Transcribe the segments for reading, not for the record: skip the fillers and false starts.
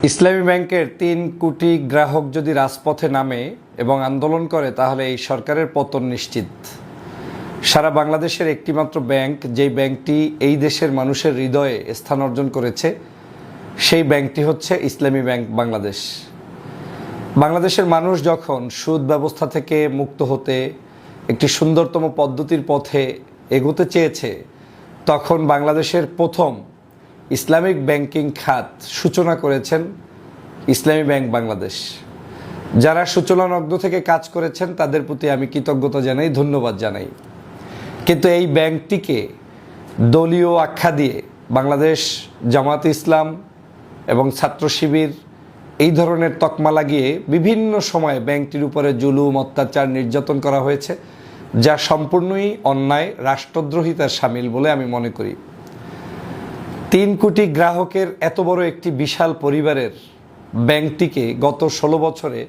ইসলামী ব্যাংকের ৩ কোটি গ্রাহক যদি রাজপথে নামে এবং আন্দোলন করে তাহলে এই সরকারের পতন নিশ্চিত। সারা বাংলাদেশের একটিমাত্র ব্যাংক, যেই ব্যাংকটি এই দেশের মানুষের হৃদয়ে স্থান অর্জন করেছে, সেই ব্যাংকটি হচ্ছে ইসলামী ব্যাংক বাংলাদেশ। বাংলাদেশের মানুষ যখন সুদ ব্যবস্থা থেকে মুক্ত হতে একটি সুন্দরতম পদ্ধতির পথে এগোতে চেয়েছে, তখন বাংলাদেশের প্রথম ইসলামিক ব্যাংকিং খাত সূচনা করেছেন ইসলামী ব্যাংক বাংলাদেশ। যারা সূচনালগ্ন থেকে কাজ করেছেন তাদের প্রতি আমি কৃতজ্ঞতা জানাই, ধন্যবাদ জানাই। কিন্তু এই ব্যাংকটিকে দলীয় আখ্যা দিয়ে বাংলাদেশ জামাত ইসলাম এবং ছাত্র শিবির এই ধরনের তকমা লাগিয়ে বিভিন্ন সময়ে ব্যাংকটির উপরে জুলুম, অত্যাচার, নির্যাতন করা হয়েছে, যা সম্পূর্ণই অন্যায়, রাষ্ট্রদ্রোহিতার শামিল বলে আমি মনে করি। ৩ কোটি গ্রাহকের এত বড় একটি বিশাল পরিবারের ব্যাংকটিকে গত ১৬ বছরে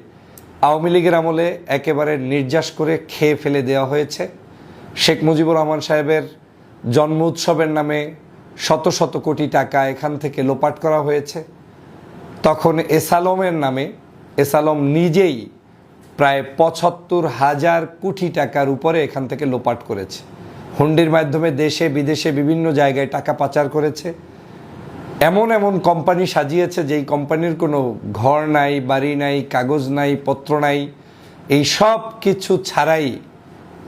আওয়ামী লীগের আমলে একেবারে নির্যাস করে খেয়ে ফেলে দেওয়া হয়েছে। শেখ মুজিবুর রহমান সাহেবের জন্ম উৎসবের নামে শত শত কোটি টাকা এখান থেকে লোপাট করা হয়েছে। তখন এসালমের নামে এসালম নিজেই প্রায় ৭৫,০০০ কোটি টাকার উপরে এখান থেকে লোপাট করেছে। হুন্ডির মাধ্যমে দেশে বিদেশে বিভিন্ন জায়গায় টাকা পাচার করেছে। এমন এমন কোম্পানি সাজিয়েছে যেই কোম্পানির কোনো ঘর নাই, বাড়ি নাই, কাগজ নাই, পত্র নাই। এই সব কিছু ছাড়াই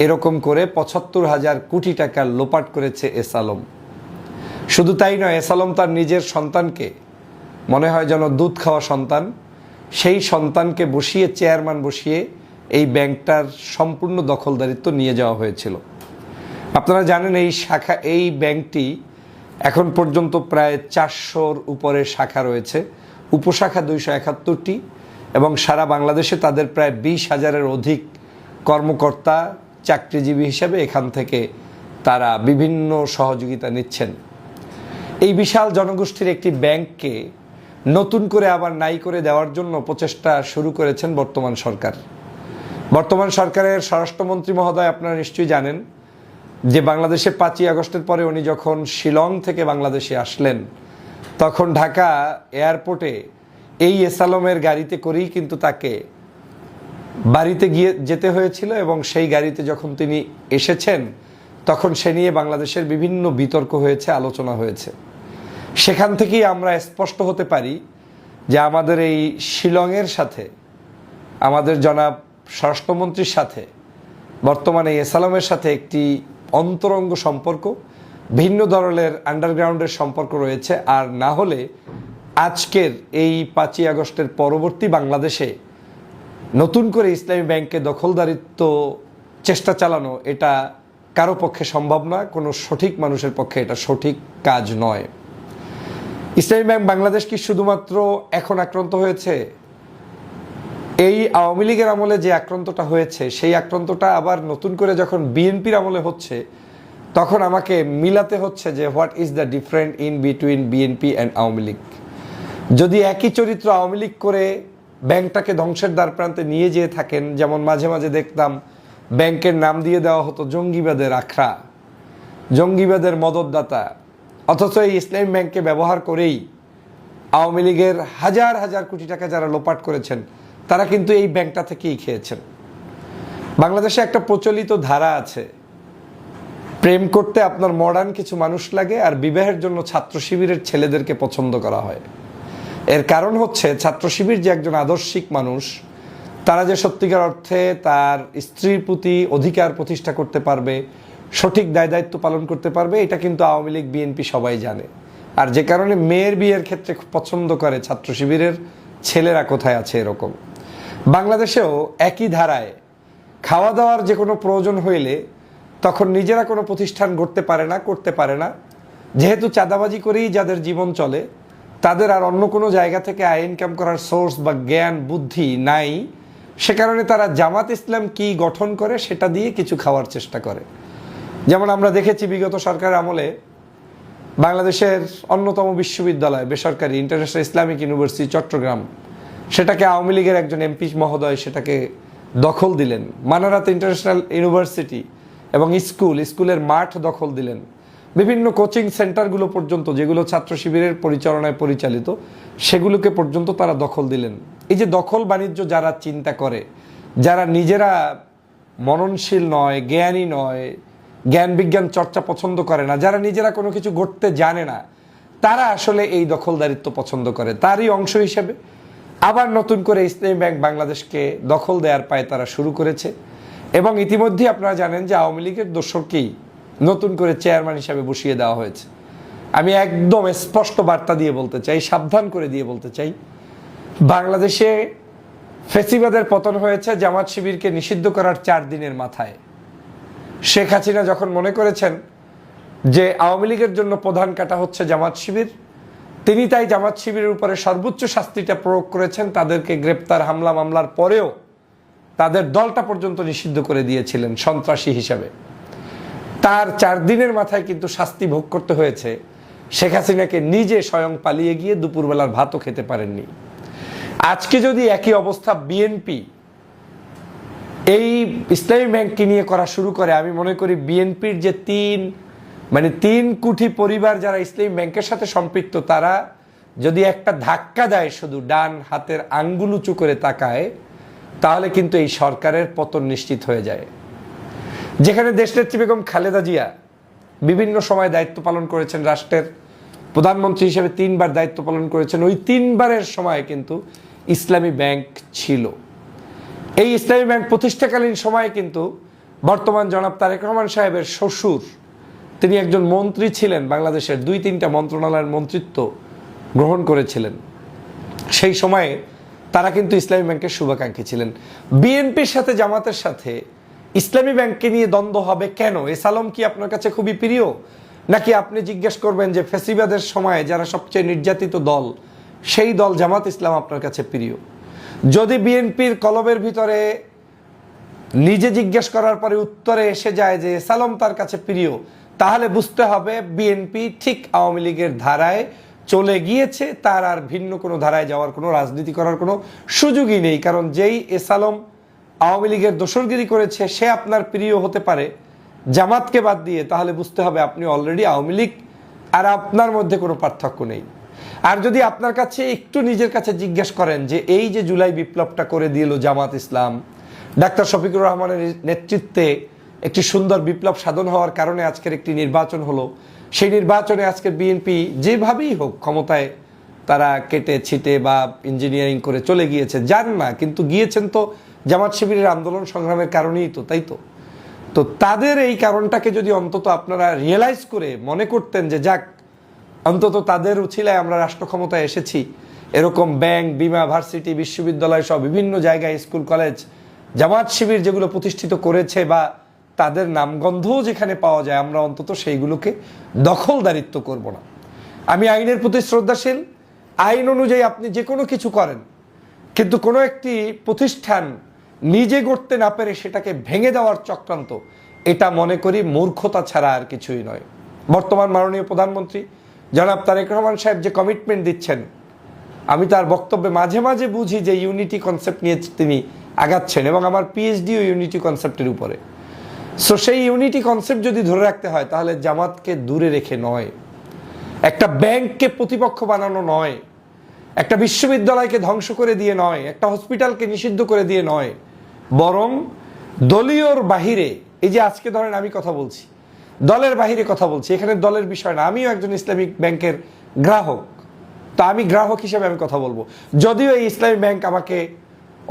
এরকম করে ৭৫,০০০ কোটি টাকা লোপাট করেছে এসালম। শুধু তাই নয়, এসালম তার নিজের সন্তানকে, মনে হয় যেন দুধ খাওয়া সন্তান, সেই সন্তানকে বসিয়ে, চেয়ারম্যান বসিয়ে এই ব্যাংকটার সম্পূর্ণ দখলদারিত্ব নিয়ে যাওয়া হয়েছিল। আপনারা জানেন এই ব্যাংকটি এখন পর্যন্ত প্রায় ৪০০-র উপরে শাখা রয়েছে, উপশাখা ২৭১টি, এবং সারা বাংলাদেশে তাদের প্রায় ২০,০০০-এর অধিক কর্মকর্তা চাকরিজীবী হিসেবে এখান থেকে তারা বিভিন্ন সহযোগিতা নিচ্ছেন। এই বিশাল জনগোষ্ঠীর একটি ব্যাংককে নতুন করে আবার নাই করে দেওয়ার জন্য প্রচেষ্টা শুরু করেছেন বর্তমান সরকার। বর্তমান সরকারের স্বরাষ্ট্রমন্ত্রী মহোদয়, আপনারা নিশ্চয়ই জানেন যে বাংলাদেশের ৫ই আগস্টের পরে উনি যখন শিলং থেকে বাংলাদেশে আসলেন, তখন ঢাকা এয়ারপোর্টে এই এসালমের গাড়িতে করেই কিন্তু তাকে বাড়িতে গিয়ে যেতে হয়েছিল, এবং সেই গাড়িতে যখন তিনি এসেছেন তখন সে নিয়ে বাংলাদেশের বিভিন্ন বিতর্ক হয়েছে, আলোচনা হয়েছে। সেখান থেকেই আমরা স্পষ্ট হতে পারি যে আমাদের এই শিলংয়ের সাথে, আমাদের জনাব স্বরাষ্ট্রমন্ত্রীর সাথে বর্তমানে এসালমের সাথে একটি অন্তরঙ্গ সম্পর্ক, ভিন্ন ধরনের আন্ডারগ্রাউন্ডের সম্পর্ক রয়েছে। আর না হলে আজকের এই ৫ই আগস্টের পরবর্তী বাংলাদেশে নতুন করে ইসলামী ব্যাংকে দখলদারিত্ব চেষ্টা চালানো, এটা কারো পক্ষে সম্ভব না, কোনো সঠিক মানুষের পক্ষে এটা সঠিক কাজ নয়। ইসলামী ব্যাংক বাংলাদেশ কি শুধুমাত্র এখন আক্রান্ত হয়েছে? এই আওয়ামী লীগের আমলে যে আক্রান্তটা হয়েছে, সেই আক্রান্তটা আবার নতুন করে যখন বিএনপির আমলে হচ্ছে, তখন আমাকে মিলাতে হচ্ছে যে what is the different in between BNP and Awami League. যদি একই চরিত্র আওয়ামী লীগ করে ব্যাংকটাকে ধ্বংসের দ্বার প্রান্তে নিয়ে যেয়ে থাকেন, যেমন মাঝে মাঝে দেখতাম ব্যাংকের নাম দিয়ে দেওয়া হতো জঙ্গিবাদের আখড়া, জঙ্গিবাদের মদতদাতা, অথচ এই ইসলামী ব্যাংককে ব্যবহার করেই আওয়ামী লীগের হাজার হাজার কোটি টাকা যারা লোপাট করেছেন, তারা কিন্তু এই ব্যাংকটা থেকেই খেয়েছেন। বাংলাদেশে একটা প্রচলিত ধারা আছে, প্রেম করতে আপনার মডার্ন কিছু মানুষ লাগে, আর বিবাহের জন্য ছাত্র শিবিরের ছেলেদেরকে পছন্দ করা হয়। এর কারণ হচ্ছে ছাত্র শিবির যে একজন আদর্শিক মানুষ, তারা যে সত্যিকার অর্থে তার স্ত্রীর প্রতি অধিকার প্রতিষ্ঠা করতে পারবে, সঠিক দায় দায়িত্ব পালন করতে পারবে, এটা কিন্তু আওয়ামী লীগ বিএনপি সবাই জানে। আর যে কারণে মেয়ের বিয়ের ক্ষেত্রে পছন্দ করে ছাত্র শিবিরের ছেলেরা কোথায় আছে এরকম। বাংলাদেশেও একই ধারায় খাওয়া দাওয়ার যে কোনো প্রয়োজন হইলে তখন নিজেরা কোনো প্রতিষ্ঠান করতে পারে না, যেহেতু চাঁদাবাজি করেই যাদের জীবন চলে, তাদের আর অন্য কোনো জায়গা থেকে আয় ইনকাম করার সোর্স বা জ্ঞান বুদ্ধি নাই। সে কারণে তারা জামাত ইসলাম কি গঠন করে সেটা দিয়ে কিছু খাওয়ার চেষ্টা করে। যেমন আমরা দেখেছি বিগত সরকারের আমলে বাংলাদেশের অন্যতম বিশ্ববিদ্যালয়, বেসরকারি ইন্টারন্যাশনাল ইসলামিক ইউনিভার্সিটি চট্টগ্রাম, সেটাকে আওয়ামী লীগের একজন এমপি মহোদয় সেটাকে দখল দিলেন। মানারাত ইন্টারন্যাশনাল ইউনিভার্সিটি এবং স্কুলের মাঠ দখল দিলেন। বিভিন্ন কোচিং সেন্টারগুলো পর্যন্ত, যেগুলো ছাত্র শিবিরের পরিচালনায় পরিচালিত, সেগুলোকে পর্যন্ত তারা দখল দিলেন। এই যে দখল বাণিজ্য যারা চিন্তা করে, যারা নিজেরা মননশীল নয়, জ্ঞানী নয়, জ্ঞান বিজ্ঞান চর্চা পছন্দ করে না, যারা নিজেরা কোনো কিছু গড়তে জানে না, তারা আসলে এই দখলদারিত্ব পছন্দ করে। তারই অংশ হিসেবে আবার নতুন করে ইসলামী ব্যাংক বাংলাদেশকে দখল দেওয়ার পায় তারা শুরু করেছে। এবং ইতিমধ্যে আপনারা জানেন যে আওয়ামী লীগের দোসরকেই নতুন করে চেয়ারম্যান হিসাবে বসিয়ে দেওয়া হয়েছে। আমি একদম স্পষ্ট বার্তা দিয়ে বলতে চাই, সাবধান করে দিয়ে বলতে চাই, বাংলাদেশে ফেসিবাদের পতন হয়েছে জামাত শিবিরকে নিষিদ্ধ করার 4 দিনের মাথায়। শেখ হাসিনা যখন মনে করেছেন যে আওয়ামী লীগের জন্য প্রধান কাটা হচ্ছে জামাত শিবির, তিনি তাই জামাত শিবিরের উপরে সর্বোচ্চ শাস্তিটা প্রয়োগ করেছেন। তাদেরকে গ্রেপ্তার, হামলা মামলার পরেও তাদের দলটা পর্যন্ত নিষিদ্ধ করে দিয়েছিলেন সন্ত্রাসী হিসাবে। তার 4 দিনের মাথায় কিন্তু শাস্তি ভোগ করতে হয়েছে শেখ হাসিনাকে, নিজে স্বয়ং পালিয়ে গিয়ে দুপুরবেলার ভাতও খেতে পারেননি। আজকে যদি একই অবস্থা বিএনপি এই ইসলামী ব্যাংককে নিয়ে করা শুরু করে, আমি মনে করি বিএনপির যে 3 কোটি পরিবার যারা ইসলামী ব্যাংকের সাথে সম্পৃক্ত, তারা যদি একটা ধাক্কা দেয়, শুধু ডান হাতের আঙ্গুল উঁচু করে তাকায়, তাহলে কিন্তু এই সরকারের পতন নিশ্চিত হয়ে যায়। যেখানে দেশনেত্রী বেগম খালেদা জিয়া বিভিন্ন সময় দায়িত্ব পালন করেছেন, রাষ্ট্রের প্রধানমন্ত্রী হিসেবে 3 বার দায়িত্ব পালন করেছেন, ওই 3 বারের সময় কিন্তু ইসলামী ব্যাংক ছিল। এই ইসলামী ব্যাংক প্রতিষ্ঠাকালীন সময়ে কিন্তু বর্তমান জনাব তারেক রহমান সাহেবের শ্বশুর, তিনি একজন মন্ত্রী ছিলেন, বাংলাদেশের 2-3টা মন্ত্রণালয়ের মন্ত্রিত্ব গ্রহণ করেছিলেন। সেই সময়ে তারা কিন্তু ইসলামী ব্যাংকের শুভাকাঙ্ক্ষী ছিলেন। বিএনপির সাথে জামাতের সাথে ইসলামী ব্যাংককে নিয়ে দ্বন্দ্ব হবে কেন? এসালম কি আপনার কাছে খুবই প্রিয়, নাকি আপনি জিজ্ঞেস করবেন যে ফেসিবাদের সময়ে যারা সবচেয়ে নির্যাতিত দল, সেই দল জামাত ইসলাম আপনার কাছে প্রিয়? যদি বিএনপির কলবের ভিতরে নিজে জিজ্ঞেস করার পরে উত্তরে এসে যায় যে এসালম তার কাছে প্রিয়, তাহলে বুঝতে হবে বিএনপি ঠিক আওয়ামী লীগের ধারায় চলে গিয়েছে, তার আর ভিন্ন কোনো ধারায় যাওয়ার কোনো রাজনীতি করার কোনো সুযোগই নেই। কারণ যেই এসালম আওয়ামী লীগের দোসরগিরি করেছে, সে আপনার প্রিয় হতে পারে জামাতকে বাদ দিয়ে, তাহলে বুঝতে হবে আপনি অলরেডি আওয়ামী লীগ, আর আপনার মধ্যে কোনো পার্থক্য নেই। আর যদি আপনার কাছে একটু নিজের কাছে জিজ্ঞেস করেন যে এই যে জুলাই বিপ্লবটা করে দিল জামাত ইসলাম, ডাক্তার শফিকুর রহমানের নেতৃত্বে একটি সুন্দর বিপ্লব সাধন হওয়ার কারণে আজকের একটি নির্বাচন হলো, সেই নির্বাচনে আজকের বিএনপি যেভাবেই হোক ক্ষমতায় তারা কেটে ছিটে বা ইঞ্জিনিয়ারিং করে চলে গিয়েছে, যান না, কিন্তু গিয়েছেন তো জামাত শিবিরের আন্দোলন সংগ্রামের কারণেই তো, তাই তো? তো তাদের এই কারণটাকে যদি অন্তত আপনারা রিয়েলাইজ করে মনে করতেন যে যাক, অন্তত তাদের উছিলায় আমরা রাষ্ট্র ক্ষমতায় এসেছি, এরকম ব্যাংক, বিমা, ভার্সিটি, বিশ্ববিদ্যালয় সহ বিভিন্ন জায়গায়, স্কুল কলেজ জামাত শিবির যেগুলো প্রতিষ্ঠিত করেছে বা তাদের নামগন্ধও যেখানে পাওয়া যায়, আমরা অন্তত সেইগুলোকে দখলদারিত্ব করব না। আমি আইনের প্রতি শ্রদ্ধাশীল, আইন অনুযায়ী আপনি যে কোনো কিছু করেন, কিন্তু কোনো একটি প্রতিষ্ঠান নিজে গড়তে না পেরে সেটাকে ভেঙে দেওয়ার চক্রান্ত, এটা মনে করি মূর্খতা ছাড়া আর কিছুই নয়। বর্তমান মাননীয় প্রধানমন্ত্রী জনাব তারেক রহমান সাহেব যে কমিটমেন্ট দিচ্ছেন, আমি তার বক্তব্যে মাঝে মাঝে বুঝি যে ইউনিটি কনসেপ্ট নিয়ে তিনি আগাচ্ছেন, এবং আমার পিএইচডিও ইউনিটি কনসেপ্টের উপরে। সো সেই ইউনিটি কনসেপ্ট যদি ধরে রাখতে হয়, তাহলে জামাতকে দূরে রেখে নয়, একটা ব্যাংককে প্রতিপক্ষ বানানো নয়, একটা বিশ্ববিদ্যালয়কে ধ্বংস করে দিয়ে নয়, একটা হসপিটালকে নিষিদ্ধ করে দিয়ে নয়, বরং দলীয়র বাহিরে, এই যে আজকে ধরেন আমি কথা বলছি, দলের বাহিরে কথা বলছি, এখানে দলের বিষয় না, আমিও একজন ইসলামিক ব্যাংকের গ্রাহক, তো আমি গ্রাহক হিসেবে আমি কথা বলবো। যদিও এই ইসলামী ব্যাংক আমাকে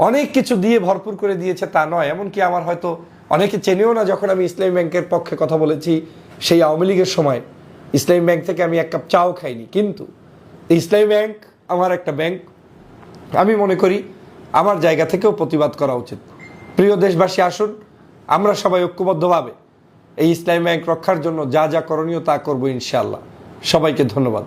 অনেক কিছু দিয়ে ভরপুর করে দিয়েছে তা নয়, এমনকি আমার হয়তো অনেকে চেনেও না, যখন আমি ইসলামী ব্যাংকের পক্ষে কথা বলেছি সেই আওয়ামী লীগের সময়, ইসলামী ব্যাংক থেকে আমি 1 কাপ চাও খাইনি, কিন্তু ইসলামী ব্যাংক আমার একটা ব্যাংক, আমি মনে করি আমার জায়গা থেকেও প্রতিবাদ করা উচিত। প্রিয় দেশবাসী, আসুন আমরা সবাই ঐক্যবদ্ধভাবে এই ইসলামী ব্যাংক রক্ষার জন্য যা যা করণীয় তা করবো ইনশাআল্লাহ। সবাইকে ধন্যবাদ।